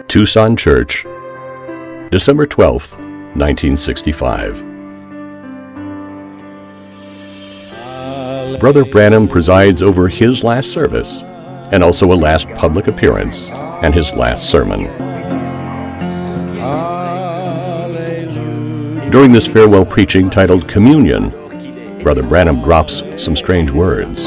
Tucson Church, December 12th, 1965. Brother Branham presides over his last service, and also a last public appearance, and his last sermon. During this farewell preaching titled Communion, Brother Branham drops some strange words.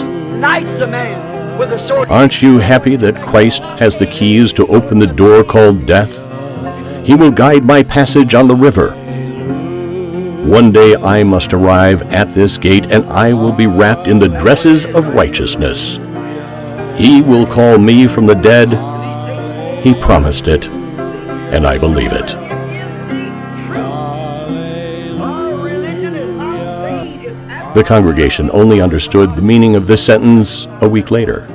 Aren't you happy that Christ has the keys to open the door called death? He will guide my passage on the river. One day I must arrive at this gate, and I will be wrapped in the dresses of righteousness. He will call me from the dead. He promised it, and I believe it. The congregation only understood the meaning of this sentence a week later.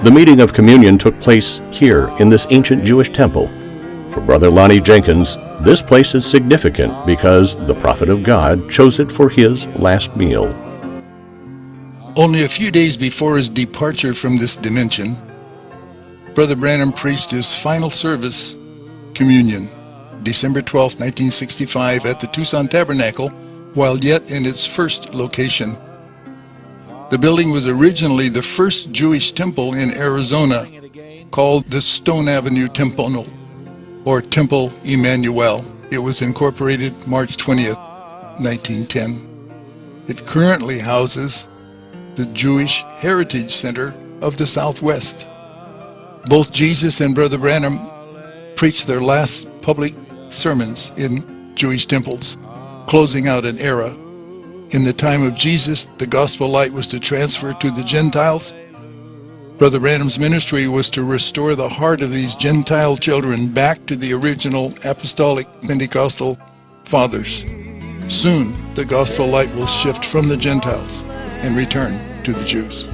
The meeting of communion took place here in this ancient Jewish temple. For Brother Lonnie Jenkins, this place is significant because the prophet of God chose it for his last meal. Only a few days before his departure from this dimension, Brother Branham preached his final service, Communion, December 12, 1965, at the Tucson Tabernacle, while yet in its first location. The building was originally the first Jewish temple in Arizona, called the Stone Avenue Temple, or Temple Emmanuel. It was incorporated March 20th, 1910. It currently houses the Jewish Heritage Center of the Southwest. Both Jesus and Brother Branham preached their last public sermons in Jewish temples, closing out an era. In the time of Jesus, the gospel light was to transfer to the Gentiles. Brother Branham's ministry was to restore the heart of these Gentile children back to the original apostolic Pentecostal fathers. Soon, the gospel light will shift from the Gentiles and return to the Jews.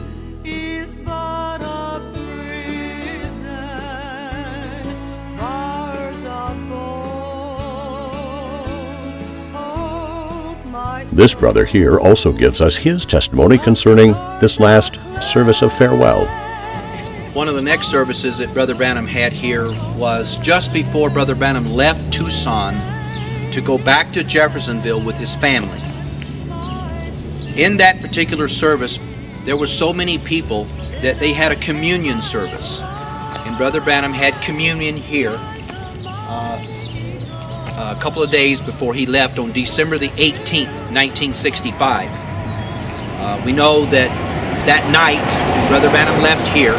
This brother here also gives us his testimony concerning this last service of farewell. One of the next services that Brother Branham had here was just before Brother Branham left Tucson to go back to Jeffersonville with his family. In that particular service, there were so many people that they had a communion service. And Brother Branham had communion here a couple of days before he left on December the 18th, 1965. We know that that night Brother Branham left here.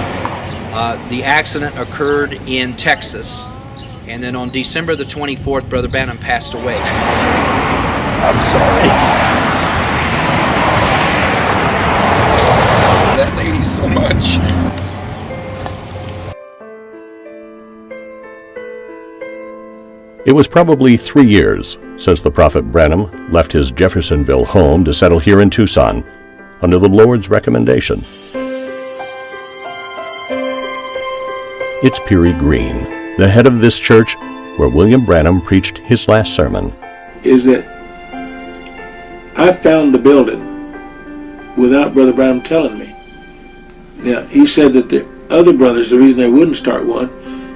The accident occurred in Texas, and then on December the 24th, Brother Branham passed away. I'm sorry. That lady so much. It was probably 3 years since the prophet Branham left his Jeffersonville home to settle here in Tucson under the Lord's recommendation. It's Peary Green, the head of this church where William Branham preached his last sermon. Is that I found the building without Brother Branham telling me. Now, he said that the other brothers, the reason they wouldn't start one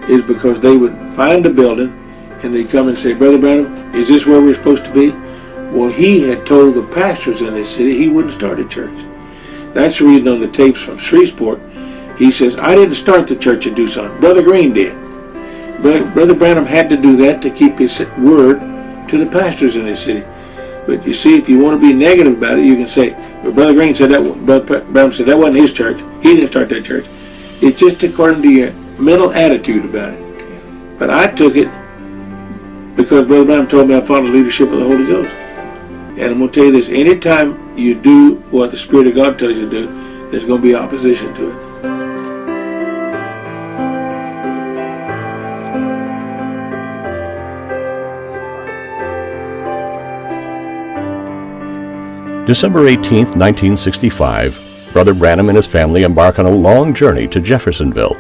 is because they would find a building and they'd come and say, Brother Branham, is this where we're supposed to be? Well, he had told the pastors in this city he wouldn't start a church. That's the reason on the tapes from Shreveport, he says, I didn't start the church in Tucson. Brother Green did. Brother Branham had to do that to keep his word to the pastors in his city. But you see, if you want to be negative about it, you can say, well, Brother Green said that, Brother Branham said that wasn't his church. He didn't start that church. It's just according to your mental attitude about it. But I took it because Brother Branham told me I followed the leadership of the Holy Ghost. And I'm going to tell you this, anytime you do what the Spirit of God tells you to do, there's going to be opposition to it. December 18th, 1965, Brother Branham and his family embark on a long journey to Jeffersonville,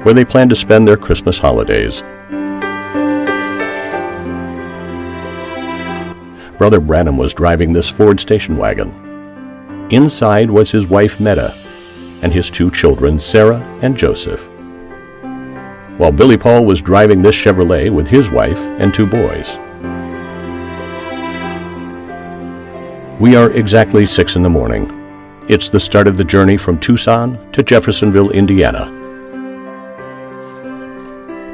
where they plan to spend their Christmas holidays. Brother Branham was driving this Ford station wagon. Inside was his wife Meta, and his 2 children, Sarah and Joseph. While Billy Paul was driving this Chevrolet with his wife and 2 boys. We are exactly 6 in the morning. It's the start of the journey from Tucson to Jeffersonville, Indiana.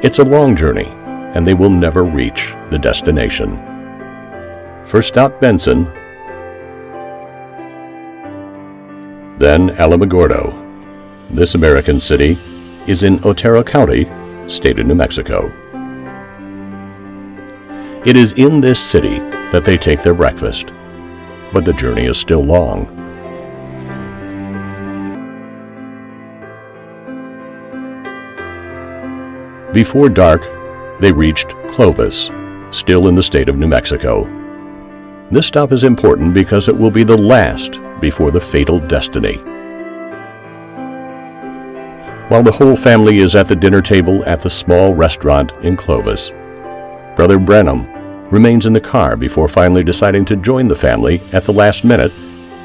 It's a long journey, and they will never reach the destination. First stop, Benson, then Alamogordo. This American city is in Otero County, state of New Mexico. It is in this city that they take their breakfast, but the journey is still long. Before dark, they reached Clovis, still in the state of New Mexico. This stop is important because it will be the last before the fatal destiny. While the whole family is at the dinner table at the small restaurant in Clovis, Brother Branham remains in the car before finally deciding to join the family at the last minute,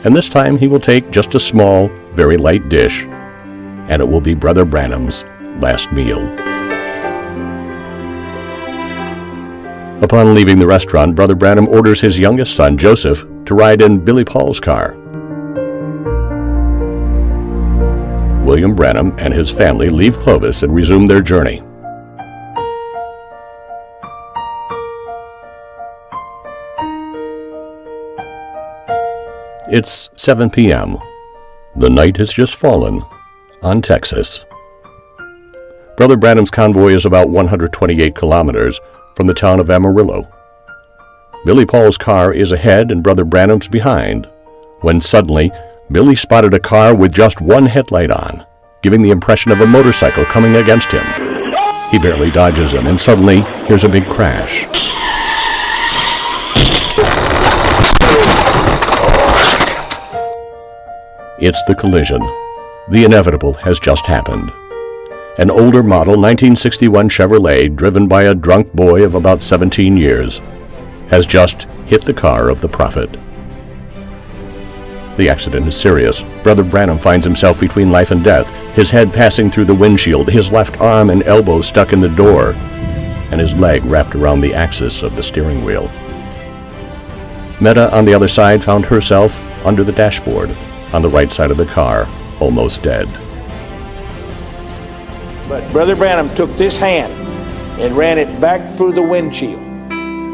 and this time he will take just a small, very light dish, and it will be Brother Branham's last meal. Upon leaving the restaurant, Brother Branham orders his youngest son, Joseph, to ride in Billy Paul's car. William Branham and his family leave Clovis and resume their journey. It's 7 p.m. The night has just fallen on Texas. Brother Branham's convoy is about 128 kilometers from the town of Amarillo. Billy Paul's car is ahead and Brother Branham's behind, when suddenly Billy spotted a car with just one headlight on, giving the impression of a motorcycle coming against him. He barely dodges him and suddenly hears a big crash. It's the collision. The inevitable has just happened. An older model 1961 Chevrolet, driven by a drunk boy of about 17 years, has just hit the car of the prophet. The accident is serious. Brother Branham finds himself between life and death, his head passing through the windshield, his left arm and elbow stuck in the door, and his leg wrapped around the axis of the steering wheel. Meta, on the other side, found herself under the dashboard, on the right side of the car, almost dead. But Brother Branham took this hand and ran it back through the windshield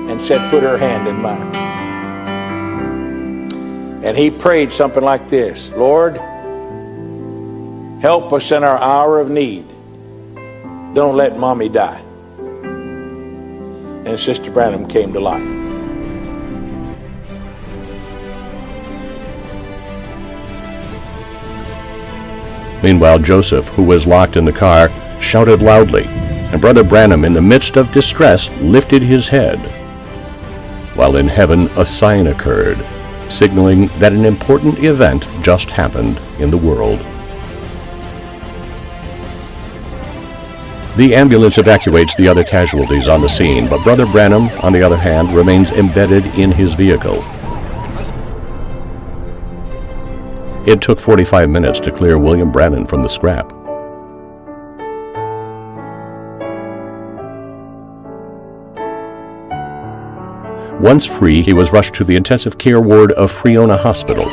and said, "Put her hand in mine." And he prayed something like this: "Lord, help us in our hour of need. Don't let Mommy die." And Sister Branham came to life. Meanwhile, Joseph, who was locked in the car, shouted loudly, and Brother Branham, in the midst of distress, lifted his head. While in heaven, a sign occurred, signaling that an important event just happened in the world. The ambulance evacuates the other casualties on the scene, but Brother Branham, on the other hand, remains embedded in his vehicle. It took 45 minutes to clear William Branham from the scrap. Once free, he was rushed to the intensive care ward of Friona Hospital.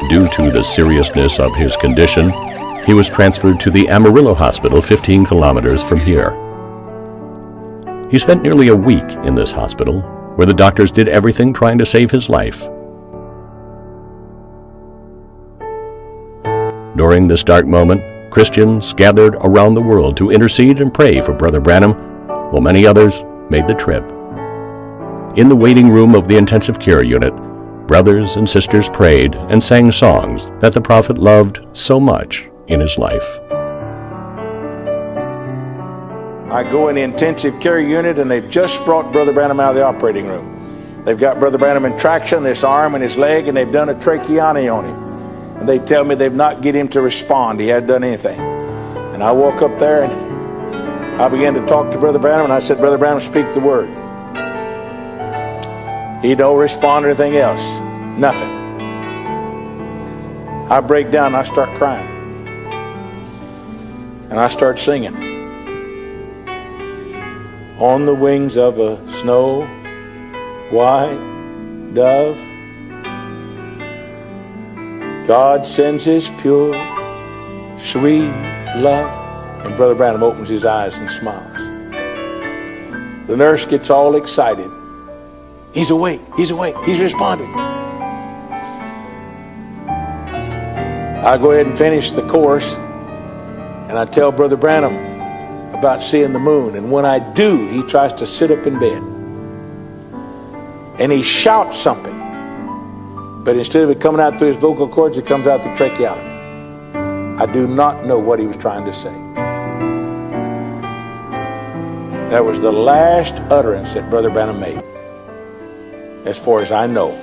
Due to the seriousness of his condition, he was transferred to the Amarillo Hospital 15 kilometers from here. He spent nearly a week in this hospital, where the doctors did everything trying to save his life. During this dark moment, Christians gathered around the world to intercede and pray for Brother Branham, while many others made the trip. In the waiting room of the intensive care unit, brothers and sisters prayed and sang songs that the prophet loved so much in his life. I go in the intensive care unit and they've just brought Brother Branham out of the operating room. They've got Brother Branham in traction, this arm and his leg, and they've done a tracheotomy on him. And they tell me they've not get him to respond. He hadn't done anything. And I woke up there and I began to talk to Brother Branham, and I said, "Brother Branham, speak the word." He don't respond or anything else. Nothing. I break down and I start crying. And I start singing. On the wings of a snow white dove, God sends his pure, sweet love. And Brother Branham opens his eyes and smiles. The nurse gets all excited. He's awake, he's awake, he's responding. I go ahead and finish the course, and I tell Brother Branham about seeing the moon. And when I do, he tries to sit up in bed. And he shouts something. But instead of it coming out through his vocal cords, it comes out through tracheotomy. I do not know what he was trying to say. That was the last utterance that Brother Branham made, as far as I know.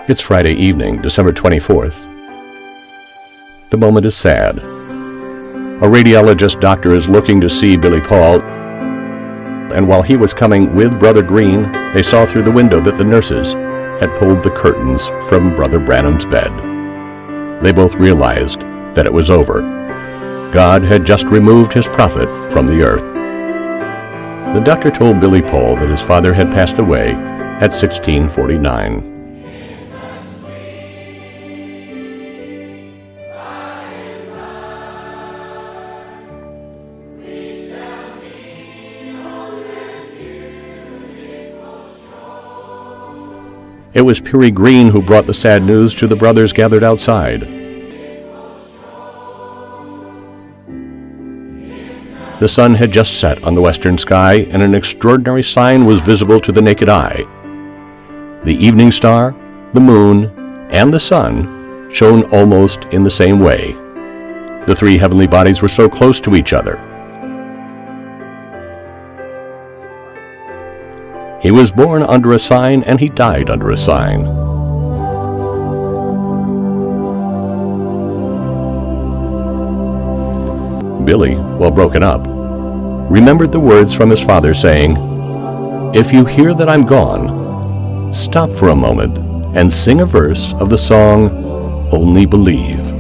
It's Friday evening, December 24th. The moment is sad. A radiologist doctor is looking to see Billy Paul, and while he was coming with Brother Green, they saw through the window that the nurses had pulled the curtains from Brother Branham's bed. They both realized that it was over. God had just removed his prophet from the earth. The doctor told Billy Paul that his father had passed away at 1649. It was Peary Green who brought the sad news to the brothers gathered outside. The sun had just set on the western sky, and an extraordinary sign was visible to the naked eye. The evening star, the moon, and the sun shone almost in the same way. The three heavenly bodies were so close to each other. He was born under a sign, and he died under a sign. Billy, while broken up, remembered the words from his father saying, "If you hear that I'm gone, stop for a moment and sing a verse of the song, 'Only Believe.'"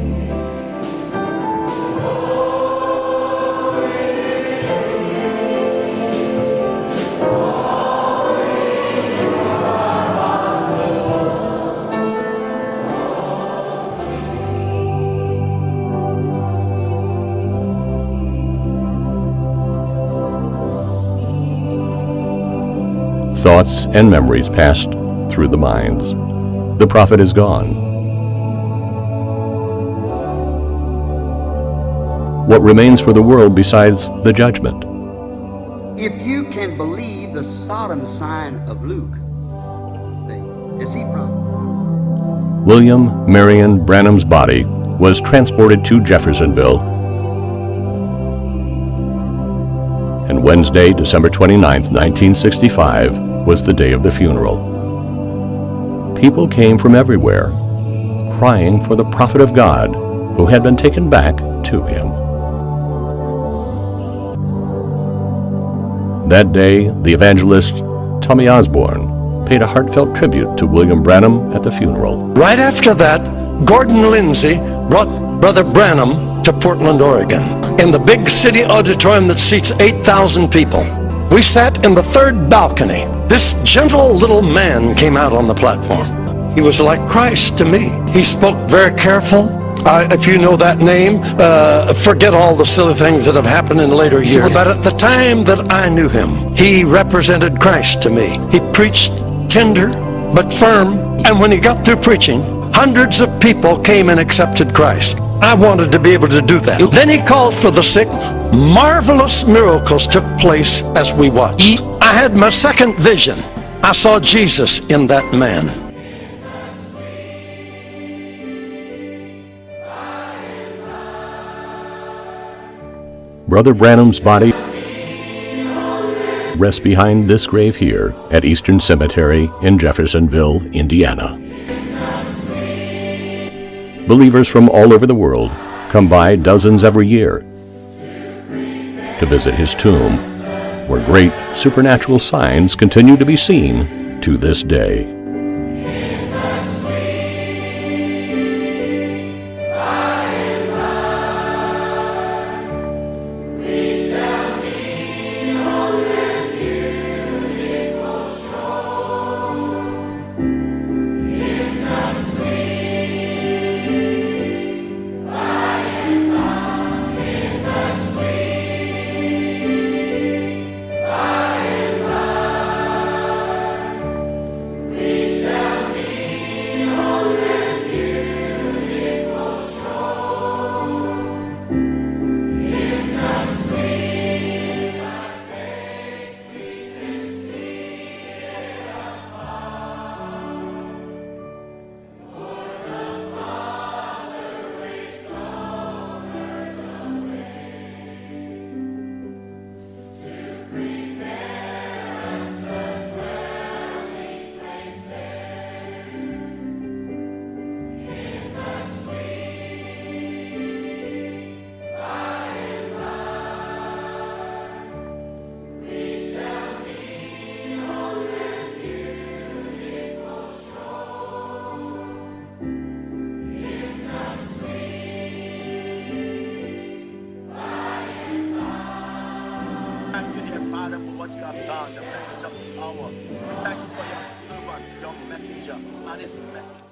Thoughts and memories passed through the minds. The prophet is gone. What remains for the world besides the judgment? If you can believe the Sodom sign of Luke, is he from? William Marion Branham's body was transported to Jeffersonville, and Wednesday, December 29th, 1965, was the day of the funeral. People came from everywhere, crying for the prophet of God who had been taken back to him. That day, the evangelist Tommy Osborne paid a heartfelt tribute to William Branham at the funeral. Right after that, Gordon Lindsay brought Brother Branham to Portland, Oregon, in the big city auditorium that seats 8,000 people. We sat in the third balcony. This gentle little man came out on the platform. He was like Christ to me. He spoke very careful. If you know that name, forget all the silly things that have happened in later years. But at the time that I knew him, he represented Christ to me. He preached tender but firm, and when he got through preaching, hundreds of people came and accepted Christ. I wanted to be able to do that. Then he called for the sick. Marvelous miracles took place as we watched. I had my second vision. I saw Jesus in that man. Brother Branham's body rests behind this grave here at Eastern Cemetery in Jeffersonville, Indiana. Believers from all over the world come by dozens every year to visit his tomb where great supernatural signs continue to be seen to this day. Father, for what you have done, the message of the hour. We thank you for your servant, your messenger, and his message.